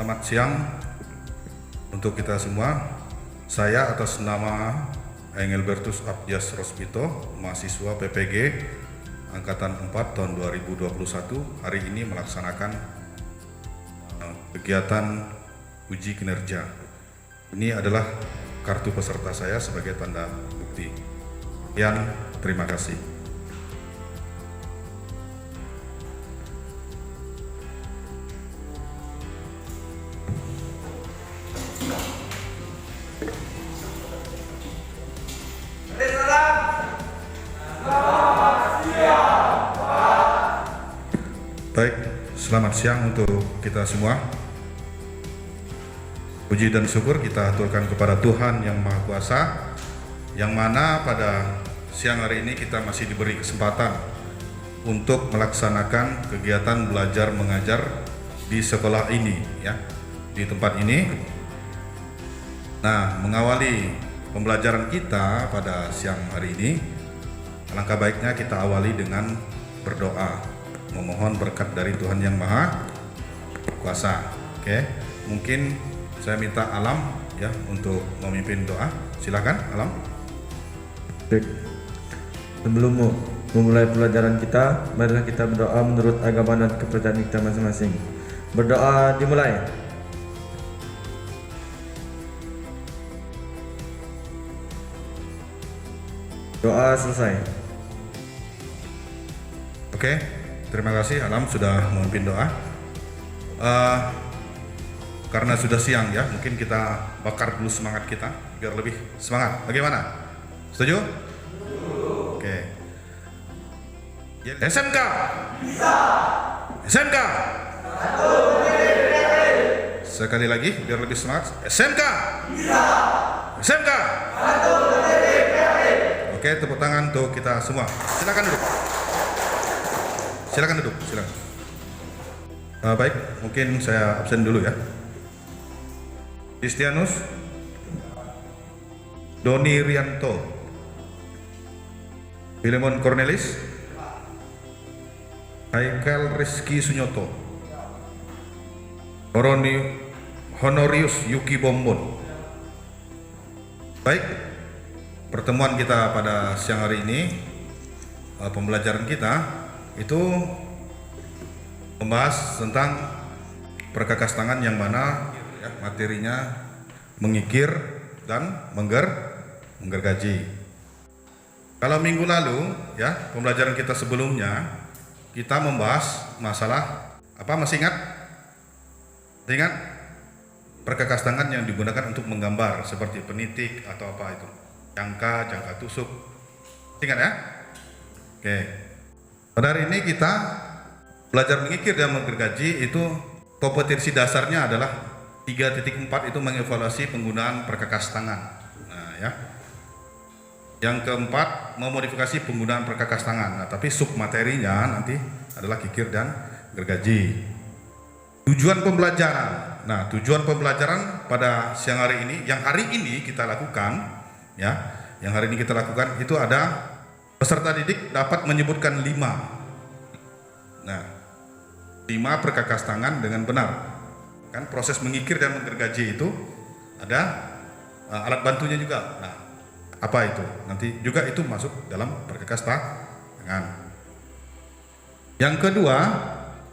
Selamat siang untuk kita semua. Saya atas nama Engelbertus Abdias Rosbito, mahasiswa PPG Angkatan 4 tahun 2021, hari ini melaksanakan kegiatan uji kinerja. Ini adalah kartu peserta saya sebagai tanda bukti. Sekian, terima kasih. Baik, selamat siang untuk kita semua. Puji dan syukur kita aturkan kepada Tuhan yang Maha Kuasa, yang mana pada siang hari ini kita masih diberi kesempatan untuk melaksanakan kegiatan belajar mengajar di sekolah ini, ya, di tempat ini. Nah, mengawali pembelajaran kita pada siang hari ini, alangkah baiknya kita awali dengan berdoa, memohon berkat dari Tuhan yang Maha Kuasa. Oke, mungkin saya minta Alam ya untuk memimpin doa. Silakan Alam. Baik. Sebelum memulai pelajaran kita, marilah kita berdoa menurut agama dan kepercayaan kita masing-masing. Berdoa dimulai. Doa selesai. Oke, terima kasih Alam sudah memimpin doa. Karena sudah siang ya, mungkin kita bakar dulu semangat kita biar lebih semangat. Bagaimana? Setuju? Oke. SMK. Bisa. SMK. Sekali lagi biar lebih semangat. SMK. Bisa. SMK. Oke, tepuk tangan untuk kita semua. Silakan duduk. Silakan duduk. Silakan. Baik, mungkin saya absen dulu ya. Kristianus Doni Rianto, Filemon Cornelis, Haikal Rizky Sunyoto, Honorius Yuki Bombon. Baik, pertemuan kita pada siang hari ini, pembelajaran kita itu membahas tentang perkakas tangan, yang mana ya, materinya mengikir dan menggergaji. Kalau minggu lalu ya, pembelajaran kita sebelumnya kita membahas masalah apa, masih ingat? Ingat? Perkakas tangan yang digunakan untuk menggambar seperti penitik atau apa itu, jangka tusuk. Ingat ya? Oke. Pada hari ini kita belajar mengikir dan menggergaji. Itu kompetensi dasarnya adalah 3.4, itu mengevaluasi penggunaan perkakas tangan. Nah ya. Yang keempat, memodifikasi penggunaan perkakas tangan. Nah, tapi submaterinya nanti adalah kikir dan gergaji. Tujuan pembelajaran. Nah, tujuan pembelajaran pada siang hari ini, yang hari ini kita lakukan ya, yang hari ini kita lakukan itu ada peserta didik dapat menyebutkan 5 perkakas tangan dengan benar. Kan proses mengikir dan menggergaji itu ada alat bantunya juga. Nah, apa itu? Nanti juga itu masuk dalam perkakas tangan. Yang kedua,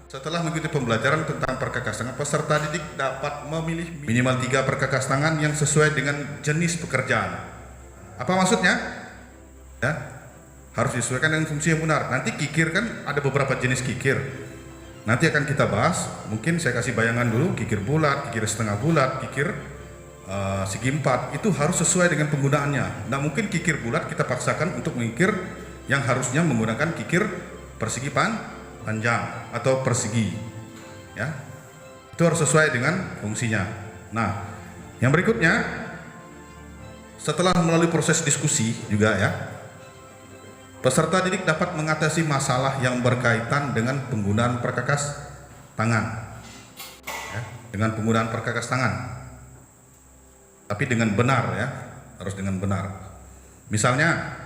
setelah mengikuti pembelajaran tentang perkakas tangan, peserta didik dapat memilih minimal 3 perkakas tangan yang sesuai dengan jenis pekerjaan. Apa maksudnya? Ya, harus disesuaikan dengan fungsi yang benar. Nanti kikir kan ada beberapa jenis kikir. Nanti akan kita bahas, mungkin saya kasih bayangan dulu, kikir bulat, kikir setengah bulat, kikir segi 4, itu harus sesuai dengan penggunaannya. Nah, mungkin kikir bulat kita paksakan untuk mengikir yang harusnya menggunakan kikir persegi panjang atau persegi, ya. Itu harus sesuai dengan fungsinya. Nah, yang berikutnya, setelah melalui proses diskusi juga ya, peserta didik dapat mengatasi masalah yang berkaitan dengan penggunaan perkakas tangan, ya, dengan penggunaan perkakas tangan, tapi dengan benar ya, harus dengan benar. Misalnya,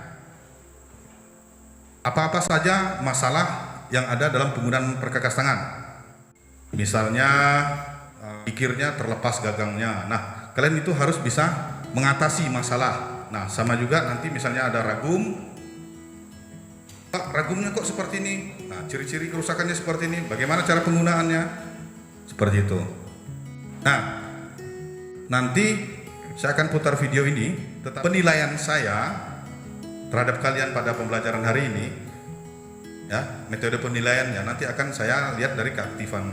apa-apa saja masalah yang ada dalam penggunaan perkakas tangan. Misalnya kikirnya terlepas gagangnya. Nah, kalian itu harus bisa mengatasi masalah. Nah, sama juga nanti misalnya ada ragum, Pak, ragumnya kok seperti ini. Nah, ciri-ciri kerusakannya seperti ini. Bagaimana cara penggunaannya? Seperti itu. Nah, nanti saya akan putar video ini tentang penilaian saya terhadap kalian pada pembelajaran hari ini. Ya, metode penilaiannya nanti akan saya lihat dari keaktifan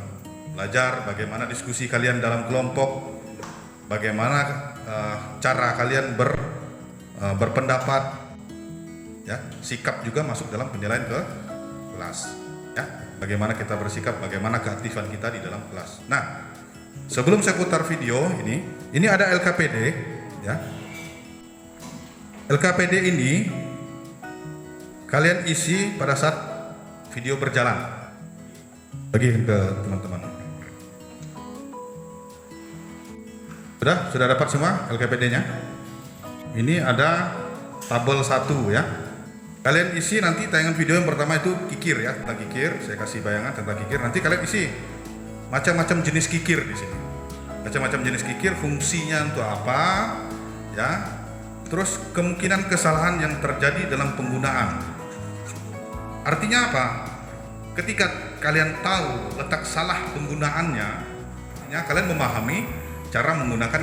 belajar, bagaimana diskusi kalian dalam kelompok, bagaimana cara kalian berpendapat. Ya, sikap juga masuk dalam penilaian ke kelas. Ya, bagaimana kita bersikap, bagaimana keaktifan kita di dalam kelas. Nah, sebelum saya putar video ini ada LKPD, ya. LKPD ini kalian isi pada saat video berjalan. Bagi ke teman-teman. Sudah dapat semua LKPD-nya? Ini ada tabel 1 ya. Kalian isi nanti tayangan video yang pertama itu kikir ya, tentang kikir. Saya kasih bayangan tentang kikir. Nanti kalian isi macam-macam jenis kikir di sini. Macam-macam jenis kikir, fungsinya untuk apa, ya. Terus kemungkinan kesalahan yang terjadi dalam penggunaan. Artinya apa? Ketika kalian tahu letak salah penggunaannya, artinya kalian memahami cara menggunakan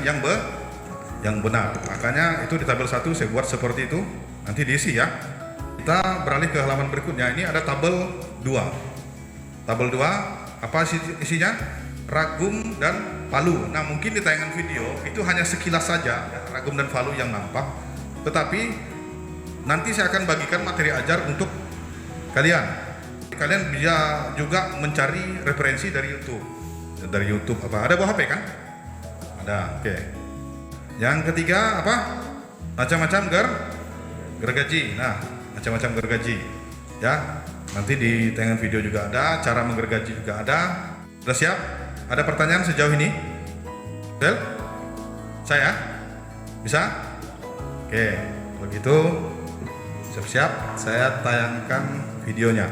yang benar. Makanya itu di tabel 1 saya buat seperti itu. Nanti diisi ya. Kita beralih ke halaman berikutnya. Ini ada tabel 2. Tabel 2 apa isinya? Ragum dan palu. Nah, mungkin di tayangan video itu hanya sekilas saja ya, ragum dan palu yang nampak. Tetapi nanti saya akan bagikan materi ajar untuk kalian. Kalian bisa juga mencari referensi dari YouTube. Dari YouTube apa? Ada bawa HP kan? Ada. Oke. Yang ketiga apa? Macam-macam gergaji. Nah, macam-macam gergaji. Ya. Nanti di tayangan video juga ada, cara menggergaji juga ada. Sudah siap? Ada pertanyaan sejauh ini? Bel? Saya? Bisa? Oke, begitu. Siap-siap, saya tayangkan videonya.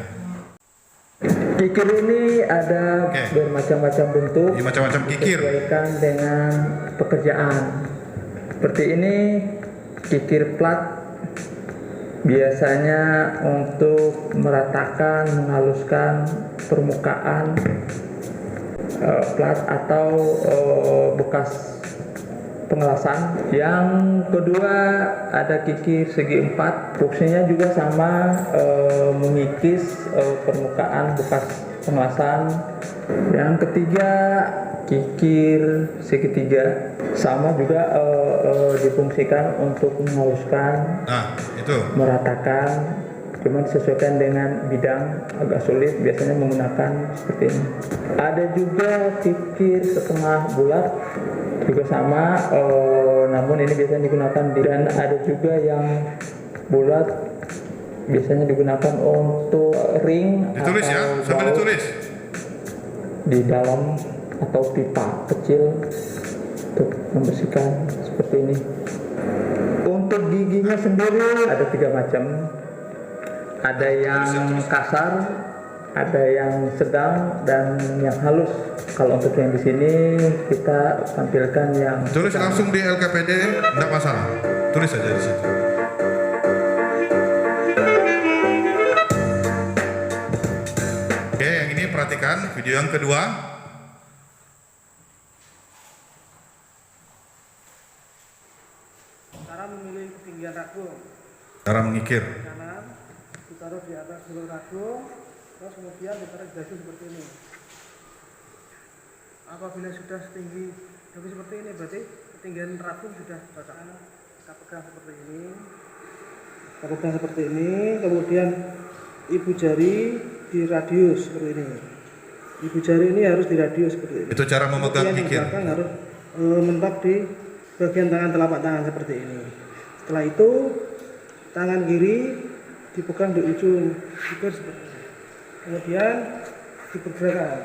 Kikir ini ada bermacam-macam bentuk. Ini macam-macam kikir. Disesuaikan dengan pekerjaan. Seperti ini kikir plat. Biasanya untuk meratakan, menghaluskan permukaan plat atau bekas pengelasan. Yang kedua ada kikir segi 4, fungsinya juga sama, mengikis permukaan bekas pengelasan. Yang ketiga kikir segitiga, sama juga difungsikan untuk menghaluskan, meratakan, cuman disesuaikan dengan bidang, agak sulit biasanya menggunakan seperti ini. Ada juga kikir setengah bulat, juga sama, namun ini biasanya digunakan dan ada juga yang bulat, biasanya digunakan untuk ring. Ditulis atau ya, sambil ditulis di dalam atau pipa kecil untuk membersihkan seperti ini. Untuk giginya sendiri ada 3 macam. Ada yang kasar, ada yang sedang, dan yang halus. Kalau untuk yang di sini kita tampilkan yang tulis langsung di LKPD, tidak masalah. Tulis saja di situ. Oke, yang ini perhatikan video yang kedua. Cara memilih ketinggian ragum. Cara mengikir. Kanan ditaruh di atas sulur ragum, terus kemudian ditarik dasi seperti ini. Apabila sudah setinggi dasi seperti ini, berarti ketinggian ragum sudah cocok. Kita pegang seperti ini. Kita pegang seperti ini, kemudian ibu jari di radius seperti ini. Ibu jari ini harus di radius seperti ini. Itu cara memegang kikir. Belakang harus mentok di bagian tangan, telapak tangan seperti ini. Setelah itu tangan kiri dipegang di ujung kikir seperti ini. Kemudian dipergerakan.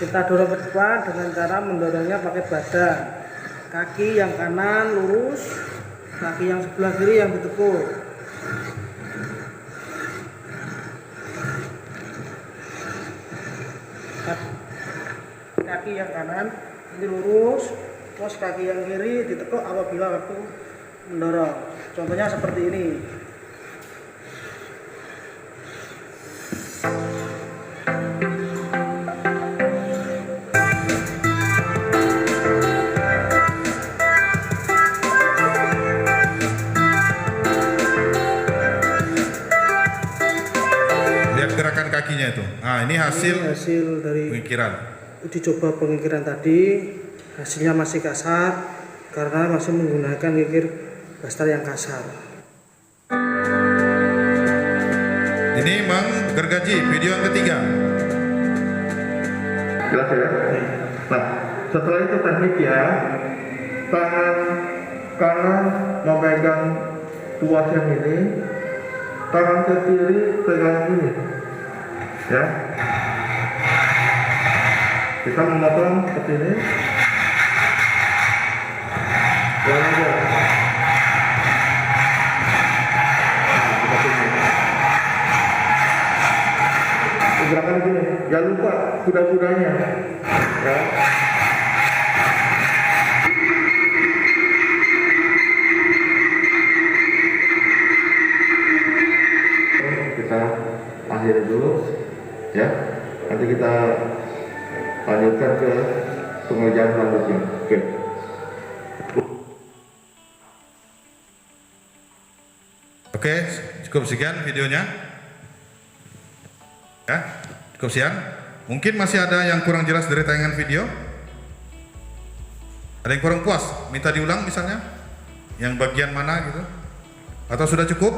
Kita dorong ke depan dengan cara mendorongnya pakai badan. kaki yang kanan lurus, kaki yang sebelah kiri yang ditekuk. Kaki yang kanan ini lurus, terus kaki yang kiri ditekuk apabila waktu mendorong. Contohnya seperti ini. Lihat gerakan kakinya itu. Nah, ini hasil Dari pengikiran. uji coba pengikiran tadi, hasilnya masih kasar karena masih menggunakan ngikir daster yang kasar. Ini menggergaji video yang ketiga. Jelas ya? Nah, setelah itu teknik ya, tangan kanan memegang tuas yang ini, tangan ke kiri pegang ini, ya. Kita memotong seperti ini. Jalan aja. Nah, seperti ini. Gerakan gini, jangan lupa kuda-kudanya, ya. Kita akhiri dulu, ya. Nanti kita lanjutkan ke pengerjaan selanjutnya. Oke. Oke, cukup sekian videonya. Ya, cukup sekian. Mungkin masih ada yang kurang jelas dari tayangan video. Ada yang kurang puas, minta diulang misalnya. Yang bagian mana gitu? Atau sudah cukup?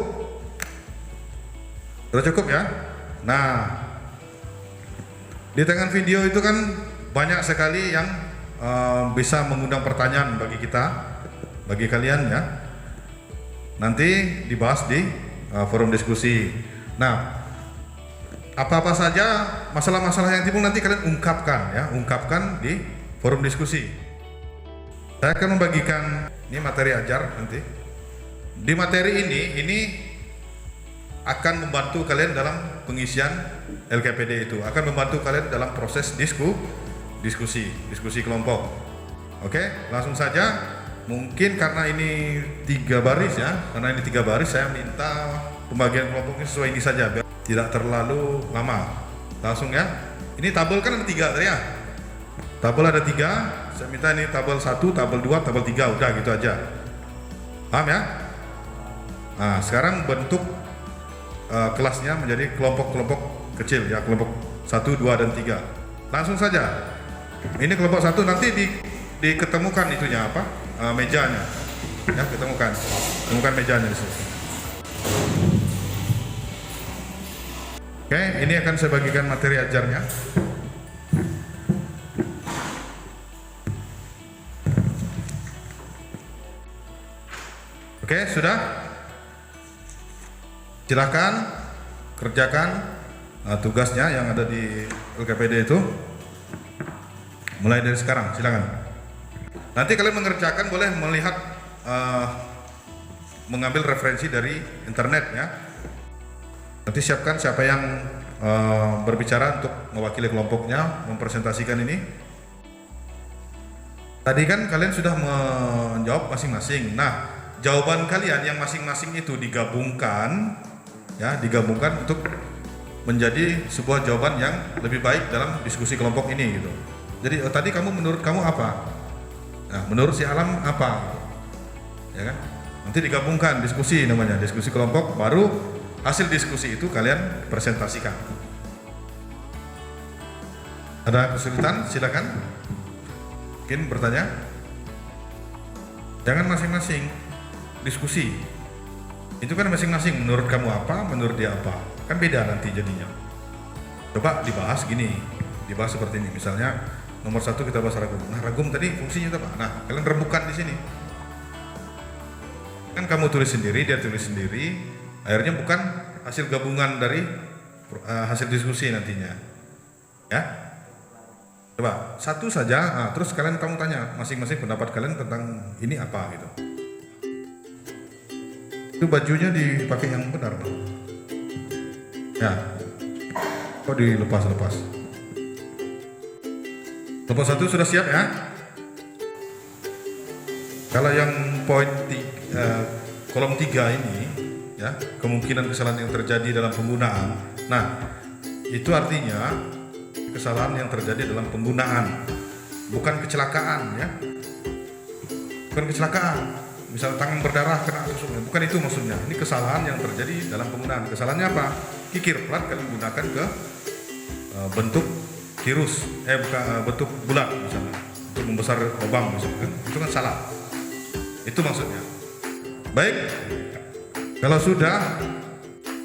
Sudah cukup ya? Nah, di tayangan video itu kan banyak sekali yang bisa mengundang pertanyaan bagi kita, bagi kalian ya. Nanti dibahas di forum diskusi. Nah, apa-apa saja masalah-masalah yang timbul nanti kalian ungkapkan ya, ungkapkan di forum diskusi. Saya akan membagikan ini materi ajar nanti. Di materi ini akan membantu kalian dalam pengisian LKPD itu, akan membantu kalian dalam proses diskusi kelompok. Oke, langsung saja. Mungkin karena ini 3 baris ya, saya minta pembagian kelompoknya sesuai ini saja biar tidak terlalu lama. Langsung ya. Ini tabel kan ada 3 tadi ya. Tabel ada 3. Saya minta ini tabel 1, tabel 2, tabel 3, udah gitu aja. Paham ya? Nah, sekarang bentuk kelasnya menjadi kelompok-kelompok kecil ya, kelompok 1, 2 dan 3. Langsung saja. Ini kelompok 1 nanti diketemukan itunya apa? Mejanya. Ya, ketemukan mejanya di sini. Oke, ini akan saya bagikan materi ajarnya. Oke, sudah? Silakan kerjakan tugasnya yang ada di LKPD itu. Mulai dari sekarang, silakan. Nanti kalian mengerjakan boleh melihat mengambil referensi dari internet ya. Nanti siapkan siapa yang berbicara untuk mewakili kelompoknya, mempresentasikan ini. Tadi kan kalian sudah menjawab masing-masing. Nah, jawaban kalian yang masing-masing itu digabungkan ya, digabungkan untuk menjadi sebuah jawaban yang lebih baik dalam diskusi kelompok ini gitu. Jadi tadi menurut kamu apa? Nah, menurut si Alam apa? Ya kan? Nanti digabungkan diskusi namanya, diskusi kelompok, baru hasil diskusi itu kalian presentasikan. Ada kesulitan? Silakan. Mungkin bertanya. Jangan masing-masing diskusi. Itu kan masing-masing menurut kamu apa, menurut dia apa. Kan beda nanti jadinya. Coba dibahas gini, dibahas seperti ini. Misalnya nomor 1 kita bahas ragum. Nah, ragum tadi fungsinya apa? Nah, kalian rembukan di sini. Kan kamu tulis sendiri, dia tulis sendiri. Akhirnya bukan hasil gabungan dari hasil diskusi nantinya. Ya. Coba satu saja, terus kalian kamu tanya masing-masing pendapat kalian tentang ini apa gitu. Itu bajunya dipakai yang benar, Bang. Ya. Kok dilepas-lepas? Kelompok 1 sudah siap ya? Kalau yang kolom 3 ini ya, kemungkinan kesalahan yang terjadi dalam penggunaan. Nah, itu artinya kesalahan yang terjadi dalam penggunaan, bukan kecelakaan ya. Bukan kecelakaan. Misal tangan berdarah kena tusuknya, bukan itu maksudnya. Ini kesalahan yang terjadi dalam penggunaan. Kesalahannya apa? Kikir plat kalian gunakan ke bentuk kirus, bukan bentuk bulat misalnya, untuk membesar lubang misalnya, itu kan salah. Itu maksudnya. Baik, kalau sudah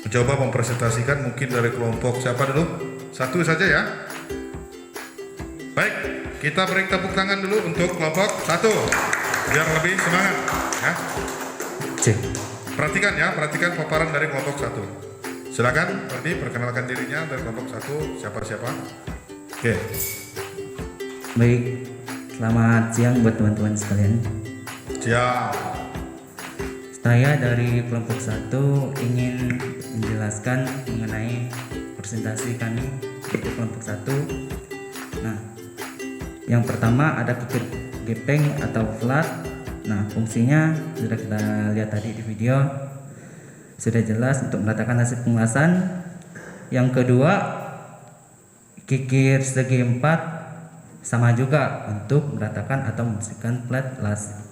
mencoba mempresentasikan mungkin dari kelompok siapa dulu? Satu saja ya. Baik, kita beri tepuk tangan dulu untuk kelompok 1 biar lebih semangat ya. Cek. Perhatikan paparan dari kelompok 1. Silakan Ferdi perkenalkan dirinya dari kelompok 1 siapa. Oke. Baik, selamat siang buat teman-teman sekalian. Siap. Saya dari kelompok 1 ingin menjelaskan mengenai presentasi kami di kelompok 1. Nah, yang pertama ada kikir gepeng atau flat. Nah, fungsinya sudah kita lihat tadi di video, sudah jelas untuk meratakan hasil pengelasan. Yang kedua, kikir segi 4 sama juga untuk meratakan atau membersihkan plat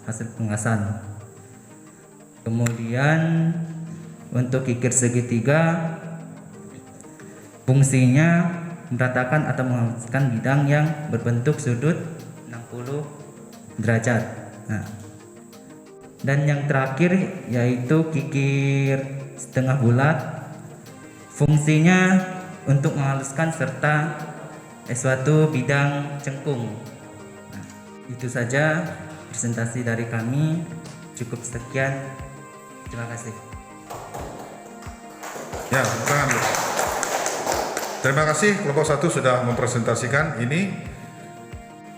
hasil pengelasan. Kemudian untuk kikir segitiga fungsinya meratakan atau menghaluskan bidang yang berbentuk sudut 60 derajat. Nah, dan yang terakhir yaitu kikir setengah bulat, fungsinya untuk menghaluskan serta suatu bidang cengkung. Nah, itu saja presentasi dari kami. Cukup sekian. Terima kasih. Ya, tepuk tangan dulu. Terima kasih kelompok 1 sudah mempresentasikan ini.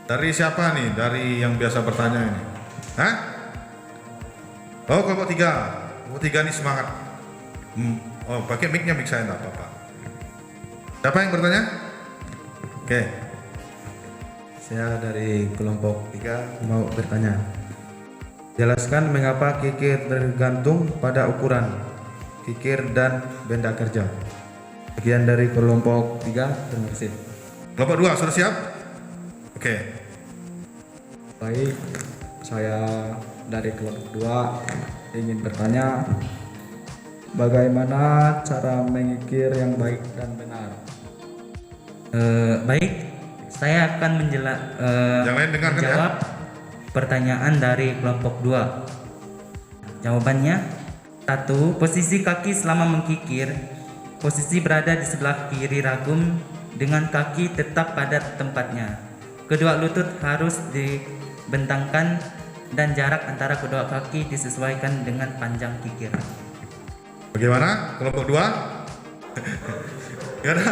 Dari siapa nih? Dari yang biasa bertanya ini. Hah? Oh, kelompok 3. Kelompok 3 nih semangat. Oh, pakai mic-nya, mic saya enggak apa-apa. Siapa yang bertanya? Oke. Saya dari kelompok 3 mau bertanya. Jelaskan mengapa kikir tergantung pada ukuran kikir dan benda kerja. Sekian dari kelompok 3, terima kasih. Kelompok 2 sudah siap? Oke. Baik, saya dari kelompok 2 ingin bertanya bagaimana cara mengikir yang baik dan benar. Baik, saya akan Yang lain dengarkan ya. menjawab pertanyaan dari kelompok 2. Jawabannya, 1. Posisi kaki selama mengkikir, posisi berada di sebelah kiri ragum dengan kaki tetap pada tempatnya. Kedua lutut harus dibentangkan dan jarak antara kedua kaki disesuaikan dengan panjang kikir. Bagaimana? Kelompok 2? Gimana?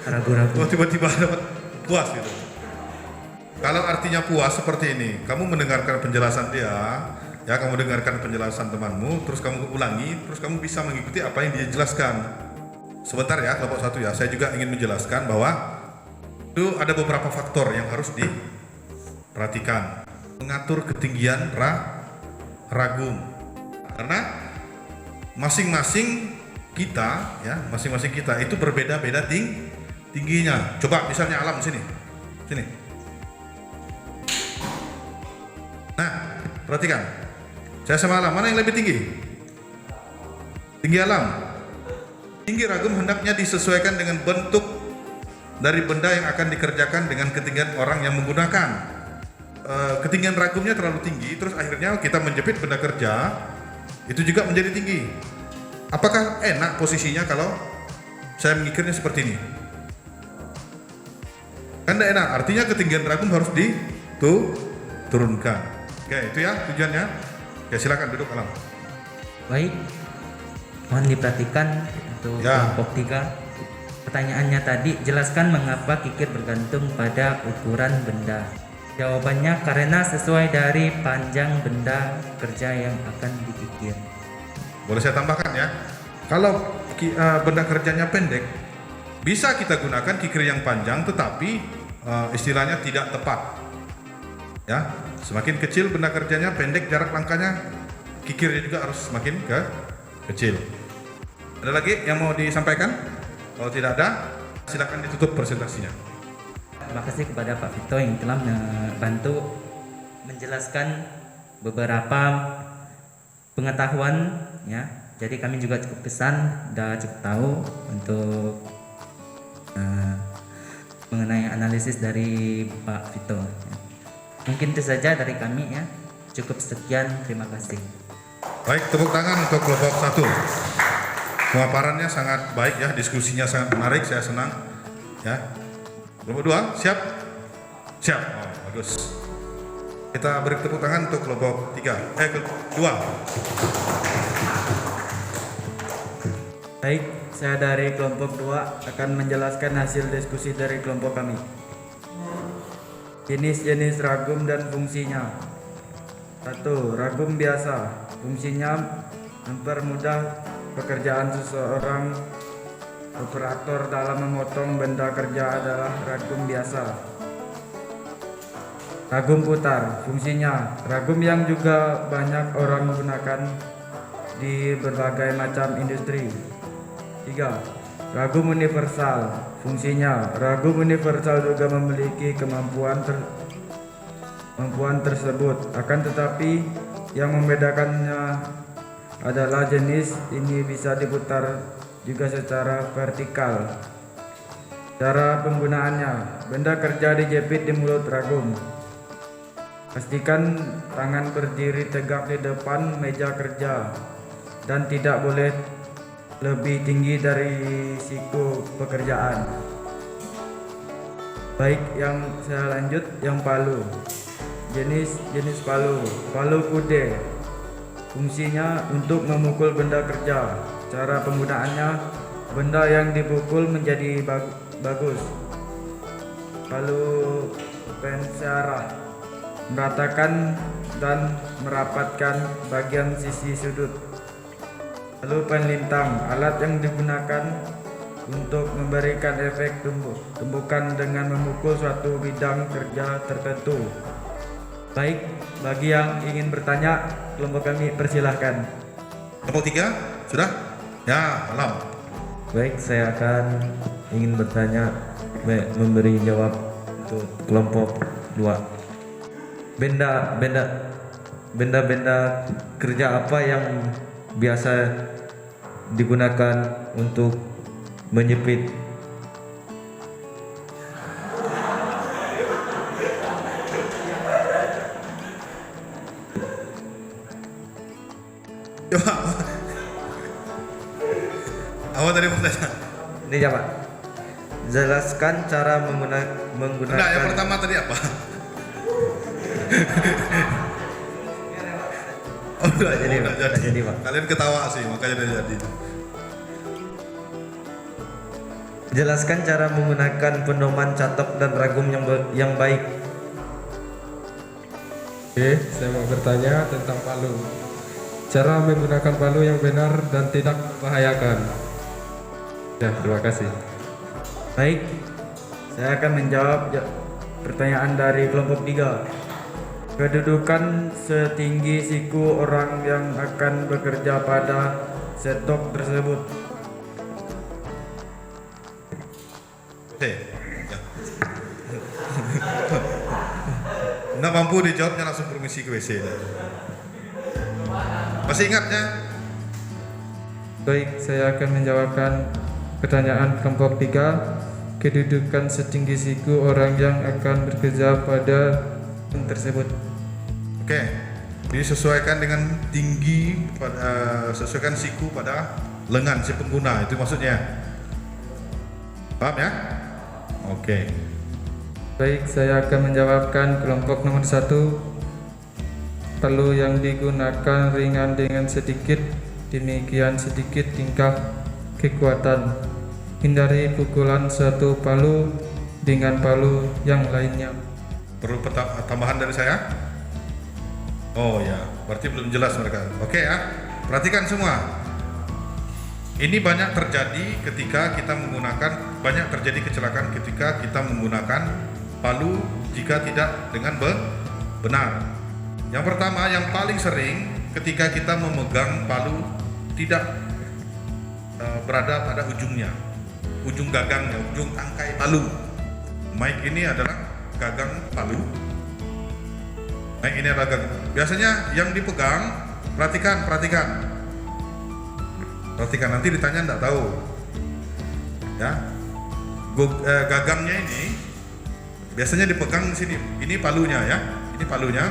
Ragu-ragu. Oh, tiba-tiba dapat puas gitu. Kalau artinya puas seperti ini, kamu mendengarkan penjelasan dia, ya kamu dengarkan penjelasan temanmu, terus kamu ulangi, terus kamu bisa mengikuti apa yang dia jelaskan. Sebentar ya, kelompok 1 ya, saya juga ingin menjelaskan bahwa itu ada beberapa faktor yang harus diperhatikan. Mengatur ketinggian ragum. Karena masing-masing kita itu berbeda-beda tingginya. Coba misalnya Alam sini. Nah, perhatikan. Saya sama Alam, mana yang lebih tinggi? Tinggi Alam. Tinggi ragum hendaknya disesuaikan dengan bentuk dari benda yang akan dikerjakan dengan ketinggian orang yang menggunakan. Ketinggian ragumnya terlalu tinggi, terus akhirnya kita menjepit benda kerja itu juga menjadi tinggi. Apakah enak posisinya kalau saya mengikirnya seperti ini? Kan tidak enak, artinya ketinggian ragum harus diturunkan. Oke, itu ya tujuannya. Oke, silakan duduk Alam. Baik, mohon diperhatikan untuk Ya. kelompok 3. pertanyaannya tadi, jelaskan mengapa kikir bergantung pada ukuran benda. Jawabannya karena sesuai dari panjang benda kerja yang akan dikikir. Boleh saya tambahkan ya? Kalau benda kerjanya pendek, bisa kita gunakan kikir yang panjang, tetapi istilahnya tidak tepat. Ya, semakin kecil benda kerjanya, pendek jarak langkahnya, kikirnya juga harus semakin kecil. Ada lagi yang mau disampaikan? Kalau tidak ada, silakan ditutup presentasinya. Terima kasih kepada Pak Vito yang telah membantu menjelaskan beberapa pengetahuan ya. Jadi kami juga cukup kesan, sudah cukup tahu untuk mengenai analisis dari Pak Vito. Mungkin itu saja dari kami ya. Cukup sekian, terima kasih. Baik, tepuk tangan untuk kelompok 1. Pemaparannya sangat baik ya, diskusinya sangat menarik, saya senang ya. Kelompok 2, siap? Siap, oh, bagus. Kita beri tepuk tangan untuk kelompok 2. Baik, saya dari kelompok 2 akan menjelaskan hasil diskusi dari kelompok kami. Jenis-jenis ragum dan fungsinya. 1. Ragum biasa. Fungsinya mempermudah pekerjaan seseorang operator dalam memotong benda kerja adalah ragum biasa. Ragum putar. Fungsinya ragum yang juga banyak orang gunakan di berbagai macam industri. 3. Ragum universal. Fungsinya ragum universal juga memiliki kemampuan tersebut, akan tetapi yang membedakannya adalah jenis ini bisa diputar juga secara vertikal. Cara penggunaannya, benda kerja dijepit di mulut ragum. Pastikan tangan berdiri tegak di depan meja kerja dan tidak boleh lebih tinggi dari siku pekerjaan. Baik, yang saya lanjut yang palu. Jenis palu. Palu kude. Fungsinya untuk memukul benda kerja. Cara penggunaannya, benda yang dipukul menjadi bagus. Palu pensyarah. Meratakan dan merapatkan bagian sisi sudut. Lalu penlintang, alat yang digunakan untuk memberikan efek tumbukan dengan memukul suatu bidang kerja tertentu. Baik, bagi yang ingin bertanya, kelompok kami persilahkan. Kelompok 3, sudah? Ya, Alam. Baik, saya akan ingin bertanya, memberi jawab untuk kelompok 2. Benda kerja apa yang biasa digunakan untuk menjepit? Coba. Apa tadi maksudnya? Ini ya Pak. Jelaskan cara menggunakan. Nah, yang pertama tadi apa? Oh, udah jadi, Pak. Kalian ketawa sih, makanya udah jadi. Jelaskan cara menggunakan pedoman catok dan ragum yang baik. Oke, saya mau bertanya tentang palu. Cara menggunakan palu yang benar dan tidak membahayakan. Ya, terima kasih. Baik, saya akan menjawab pertanyaan dari kelompok 3. Kedudukan setinggi siku orang yang akan bekerja pada setok tersebut. Oke. Ya. Nggak mampu dijawabnya langsung permisi ke WC. Masih ingatnya? Baik, saya akan menjawabkan pertanyaan kelompok 3. Kedudukan setinggi siku orang yang akan bekerja pada tersebut. Oke. Disesuaikan dengan tinggi sesuaikan siku pada lengan si pengguna, itu maksudnya. Paham ya? Oke. Baik, saya akan menjawabkan kelompok nomor 1. Palu yang digunakan ringan dengan sedikit, demikian sedikit tingkat kekuatan hindari pukulan satu palu dengan palu yang lainnya. Perlu tambahan dari saya? Oh ya, berarti belum jelas mereka. Oke ya, perhatikan semua. Ini banyak terjadi ketika kita menggunakan, banyak terjadi kecelakaan ketika kita menggunakan palu jika tidak dengan benar. Yang pertama, yang paling sering ketika kita memegang palu tidak berada pada ujungnya, ujung gagangnya, ujung tangkai palu. Mic ini adalah gagang palu. Mic ini adalah gagang. Biasanya yang dipegang, perhatikan, nanti ditanya enggak tahu. Ya. Gagangnya ini biasanya dipegang di sini. Ini palunya ya. Ini palunya.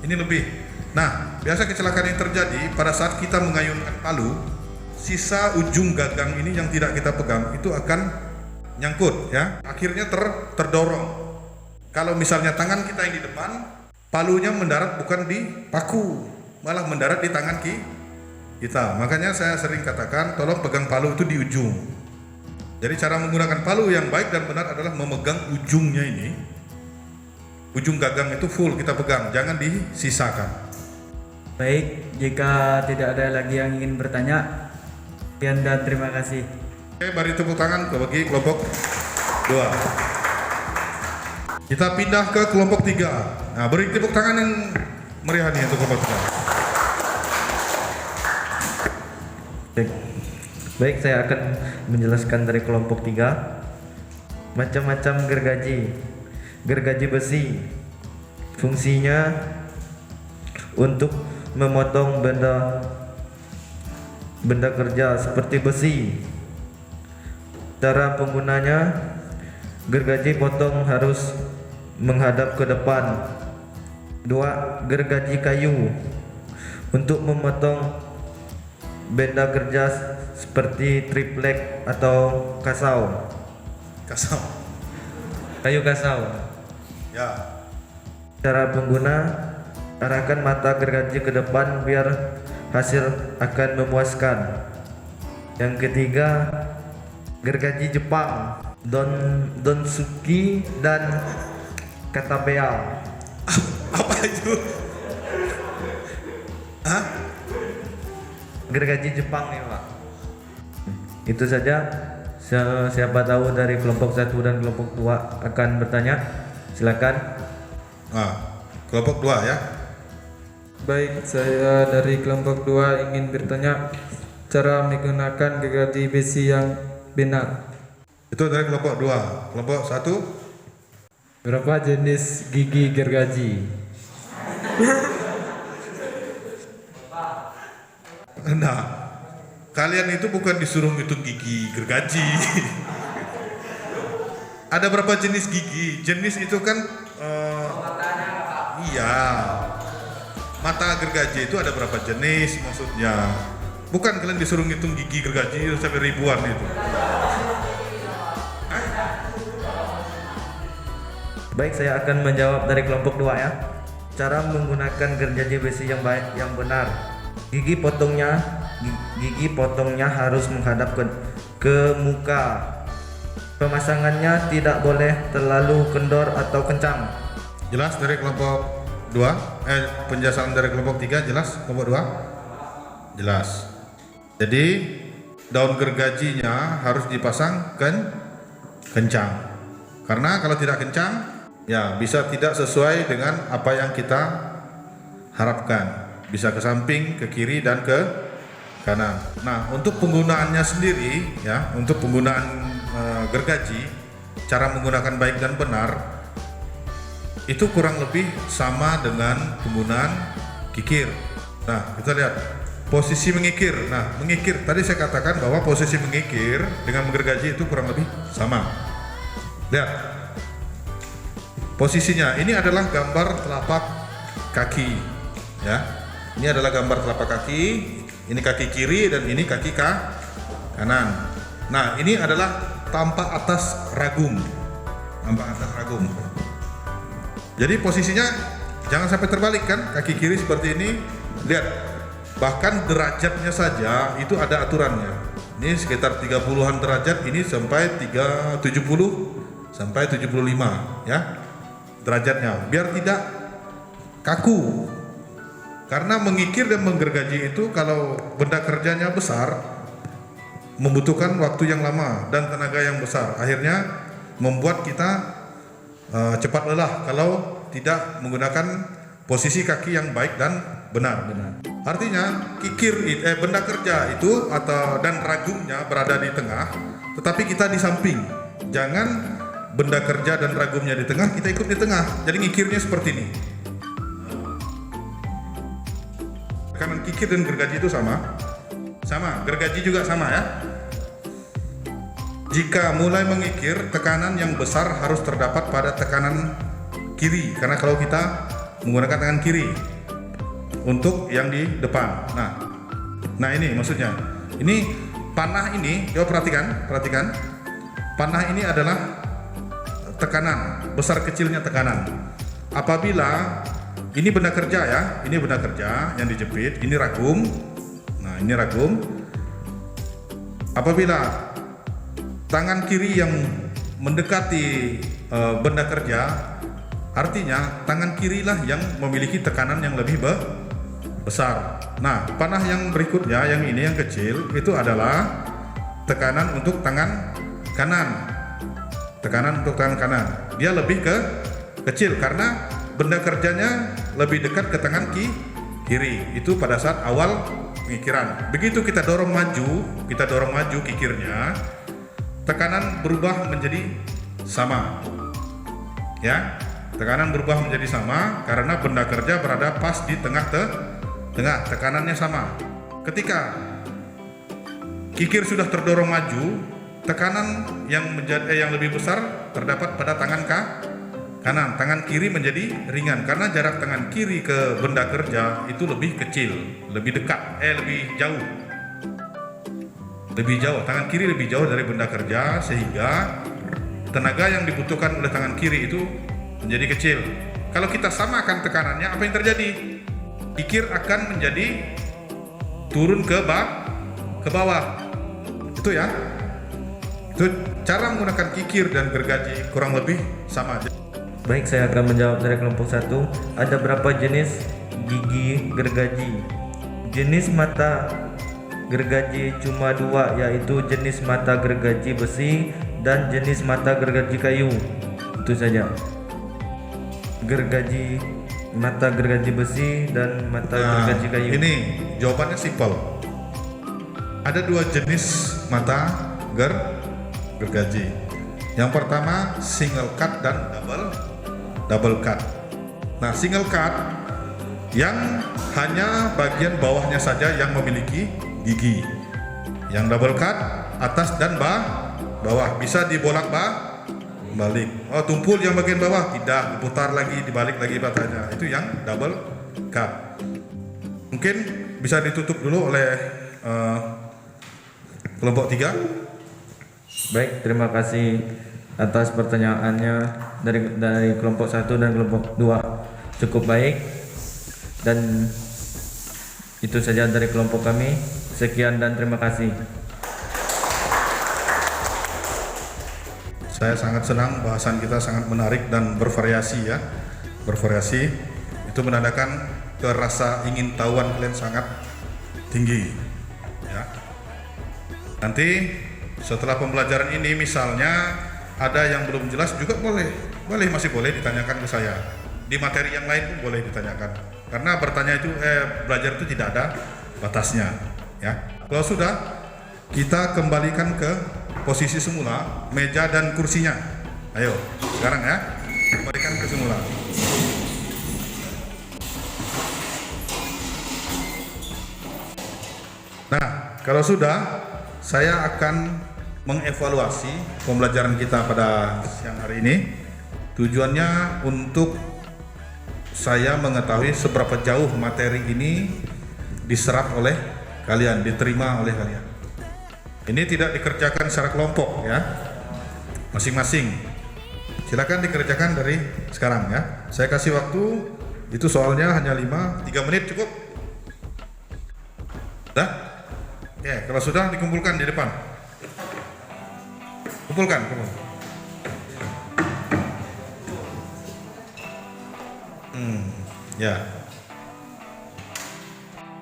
Ini lebih. Nah, biasa kecelakaan yang terjadi pada saat kita mengayunkan palu, sisa ujung gagang ini yang tidak kita pegang itu akan nyangkut ya. Akhirnya terdorong. Kalau misalnya tangan kita yang di depan, palunya mendarat bukan di paku, malah mendarat di tangan kita. Makanya saya sering katakan tolong pegang palu itu di ujung. Jadi cara menggunakan palu yang baik dan benar adalah memegang ujungnya ini. Ujung gagang itu full kita pegang, jangan disisakan. Baik, jika tidak ada lagi yang ingin bertanya, sekian dan terima kasih. Oke, beri tepuk tangan bagi kelompok 2. Kita pindah ke kelompok 3. Nah, beri tepuk tangan yang meriah nih untuk kelompok 3. Baik, saya akan menjelaskan dari kelompok 3. Macam-macam gergaji. Gergaji besi. Fungsinya untuk memotong benda kerja seperti besi. Cara penggunanya, gergaji potong harus menghadap ke depan. 2. Gergaji kayu untuk memotong benda kerja seperti triplek atau kasau. Kayu kasau. Ya. Cara pengguna, arahkan mata gergaji ke depan biar hasil akan memuaskan. Yang ketiga, gergaji Jepang, Donsuki dan Katabea. Apa itu? Hah? Gergaji Jepang nih Pak. Itu saja. Siapa tahu dari kelompok 1 dan kelompok 2 akan bertanya, silakan. Kelompok 2 ya. Baik, saya dari kelompok 2 ingin bertanya cara menggunakan gergaji besi yang benar. Itu dari kelompok 2. Kelompok 1. Berapa jenis gigi gergaji? Nah, kalian itu bukan disuruh ngitung gigi gergaji. Ada berapa jenis gigi? Jenis itu kan iya. Mata gergaji itu ada berapa jenis maksudnya? Bukan kalian disuruh ngitung gigi gergaji sampai ribuan itu. Baik, saya akan menjawab dari kelompok 2 ya. Cara menggunakan gergaji besi yang baik, yang benar. Gigi potongnya harus menghadap ke muka. Pemasangannya tidak boleh terlalu kendor atau kencang. Jelas dari kelompok 2? Penjelasan dari kelompok 3 jelas? Kelompok 2? Jelas. Jadi daun gergajinya harus dipasang kencang. Karena kalau tidak kencang, ya bisa tidak sesuai dengan apa yang kita harapkan. Bisa ke samping, ke kiri dan ke kanan. Nah, untuk penggunaannya sendiri ya, untuk penggunaan gergaji, cara menggunakan baik dan benar itu kurang lebih sama dengan penggunaan kikir. Nah, kita lihat posisi mengikir. Nah, mengikir tadi saya katakan bahwa posisi mengikir dengan menggergaji itu kurang lebih sama. Lihat posisinya. Ini adalah gambar telapak kaki ya. Ini adalah gambar telapak kaki. Ini kaki kiri dan ini kaki kanan. Nah, ini adalah tampak atas ragum. Tampak atas ragum. Jadi posisinya jangan sampai terbalik kan. Kaki kiri seperti ini. Lihat. Bahkan derajatnya saja itu ada aturannya. Ini sekitar 30-an derajat, ini sampai 70 sampai 75 ya derajatnya, biar tidak kaku. Karena mengikir dan menggergaji itu kalau benda kerjanya besar membutuhkan waktu yang lama dan tenaga yang besar, akhirnya membuat kita cepat lelah kalau tidak menggunakan posisi kaki yang baik dan benar. Artinya benda kerja itu dan ragumnya berada di tengah, tetapi kita di samping. Jangan benda kerja dan ragumnya di tengah, kita ikut di tengah. Jadi ngikirnya seperti ini. Tekanan kikir dan gergaji itu sama, gergaji juga sama ya. Jika mulai mengikir, tekanan yang besar harus terdapat pada tekanan kiri, karena kalau kita menggunakan tangan kiri untuk yang di depan. Nah ini maksudnya. Ini panah ini, coba perhatikan. Panah ini adalah tekanan, besar kecilnya tekanan. Apabila ini benda kerja ya, ini benda kerja yang dijepit, ini ragum. Nah, ini ragum. Apabila tangan kiri yang mendekati benda kerja, artinya tangan kirilah yang memiliki tekanan yang lebih besar. Nah, panah yang berikutnya, yang ini yang kecil, itu adalah tekanan untuk tangan kanan. Tekanan untuk tangan kanan. Dia lebih kecil karena benda kerjanya lebih dekat ke tangan kiri. Itu pada saat awal pengikiran. Begitu kita dorong maju kikirnya, tekanan berubah menjadi sama. Ya, tekanan berubah menjadi sama karena benda kerja berada pas di tengah, tekanannya sama. Ketika kikir sudah terdorong maju, tekanan yang lebih besar terdapat pada tangan kanan. Tangan kiri menjadi ringan karena jarak tangan kiri ke benda kerja itu lebih kecil, lebih dekat, lebih jauh. Tangan kiri lebih jauh dari benda kerja, sehingga tenaga yang dibutuhkan oleh tangan kiri itu menjadi kecil. Kalau kita samakan tekanannya, apa yang terjadi? Kikir akan menjadi turun ke bawah. Itu ya. Itu cara menggunakan kikir dan gergaji kurang lebih sama. Baik, saya akan menjawab dari kelompok 1. Ada berapa jenis gigi gergaji? Jenis mata gergaji cuma 2, yaitu jenis mata gergaji besi dan jenis mata gergaji kayu. Itu saja. Mata gergaji besi dan mata gergaji kayu. Ini jawabannya simpel. Ada 2 jenis mata gergaji. Yang pertama single cut dan double cut. Nah, single cut yang hanya bagian bawahnya saja yang memiliki gigi. Yang double cut atas dan bawah bisa dibolak-balik. Oh, tumpul yang bagian bawah tidak, diputar lagi, dibalik lagi batanya. Itu yang double cut. Mungkin bisa ditutup dulu oleh kelompok 3. Baik, terima kasih atas pertanyaannya dari kelompok 1 dan kelompok 2. Cukup baik. Dan itu saja dari kelompok kami. Sekian dan terima kasih. Saya sangat senang, bahasan kita sangat menarik dan bervariasi ya. Bervariasi itu menandakan rasa ingin tahuan kalian sangat tinggi ya. Nanti setelah pembelajaran ini misalnya ada yang belum jelas juga masih boleh ditanyakan ke saya. Di materi yang lain pun boleh ditanyakan. Karena belajar itu tidak ada batasnya ya. Kalau sudah, kita kembalikan ke posisi semula, meja dan kursinya. Ayo, sekarang ya, kembalikan ke semula. Nah, kalau sudah, saya akan mengevaluasi pembelajaran kita pada siang hari ini. Tujuannya untuk saya mengetahui seberapa jauh materi ini diserap oleh kalian, diterima oleh kalian. Ini tidak dikerjakan secara kelompok ya, masing-masing. Silakan dikerjakan dari sekarang ya. Saya kasih waktu, itu soalnya hanya 3 menit cukup. Dah? 3 Ya, kalau sudah dikumpulkan di depan. Kumpulkan. Ya.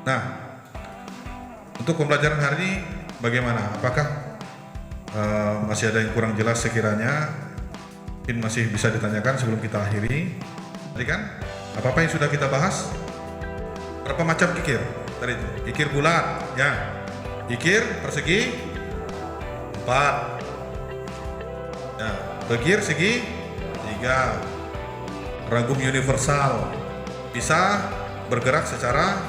Nah, untuk pembelajaran hari ini bagaimana? Apakah masih ada yang kurang jelas sekiranya? Mungkin masih bisa ditanyakan sebelum kita akhiri. Tadi kan, apa-apa yang sudah kita bahas? Berapa macam kikir? Tadi itu, kikir bulat, ya. Kikir persegi 4. Nah, kikir segi 3. Ragum universal, bisa bergerak secara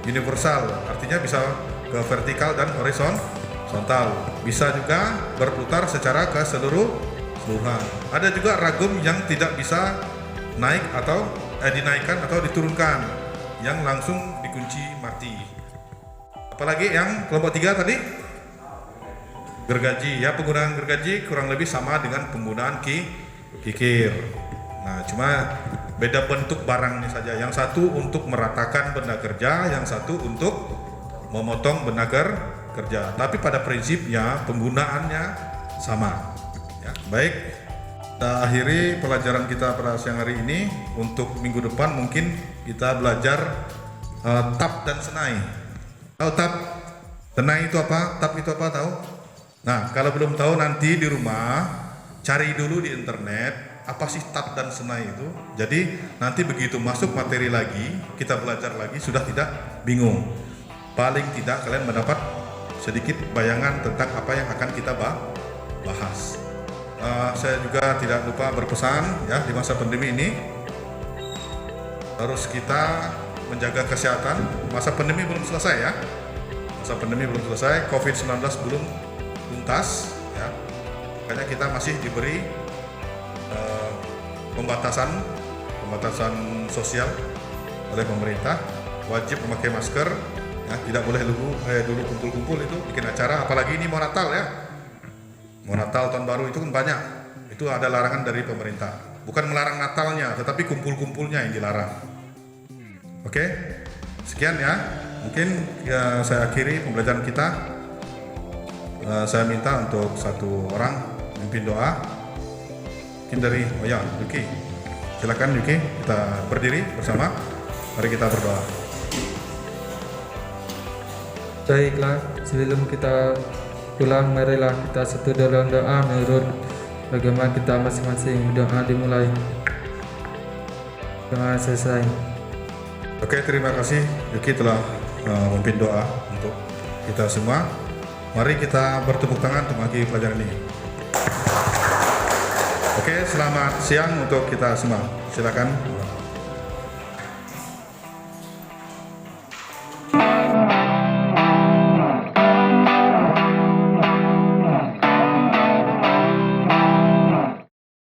universal, artinya bisa ke vertikal dan horizontal. Bisa juga berputar secara keseluruhan. Ada juga ragum yang tidak bisa naik atau dinaikkan atau diturunkan, yang langsung dikunci mati. Apalagi yang kelompok 3 tadi, gergaji. Ya, penggunaan gergaji kurang lebih sama dengan penggunaan kikir. Nah, cuma beda bentuk barangnya saja. Yang satu untuk meratakan benda kerja, yang satu untuk memotong benda kerja. Tapi pada prinsipnya penggunaannya sama. Ya, baik. Kita akhiri pelajaran kita pada siang hari ini. Untuk minggu depan mungkin kita belajar tap dan senai. Tahu tap? Senai itu apa? Tap itu apa, tahu? Nah, kalau belum tahu nanti di rumah cari dulu di internet apa sih tap dan senai itu. Jadi nanti begitu masuk materi lagi, kita belajar lagi, sudah tidak bingung. Paling tidak kalian mendapat sedikit bayangan tentang apa yang akan kita bahas. Saya juga tidak lupa berpesan ya, di masa pandemi ini harus kita menjaga kesehatan. Masa pandemi belum selesai ya. Masa pandemi belum selesai, COVID-19 belum tuntas ya. Makanya kita masih diberi pembatasan sosial oleh pemerintah, wajib memakai masker ya, tidak boleh dulu kumpul-kumpul itu bikin acara, apalagi ini mau Natal ya. Mau Natal, tahun baru itu kan banyak. Itu ada larangan dari pemerintah. Bukan melarang Natalnya, tetapi kumpul-kumpulnya yang dilarang. Oke. Sekian ya. Mungkin ya, saya akhiri pembelajaran kita. Saya minta untuk satu orang memimpin doa. Mungkin dari Yuki. Silakan Yuki, kita berdiri bersama. Mari kita berdoa. Baiklah, sebelum kita pulang, marilah kita satu dalam doa menurut bagaimana kita masing-masing. Doa dimulai. Doa selesai. Oke, terima kasih Yuki telah memimpin doa untuk kita semua. Mari kita bertepuk tangan untuk mengakhiri pelajaran ini. Oke, selamat siang untuk kita semua. Silakan.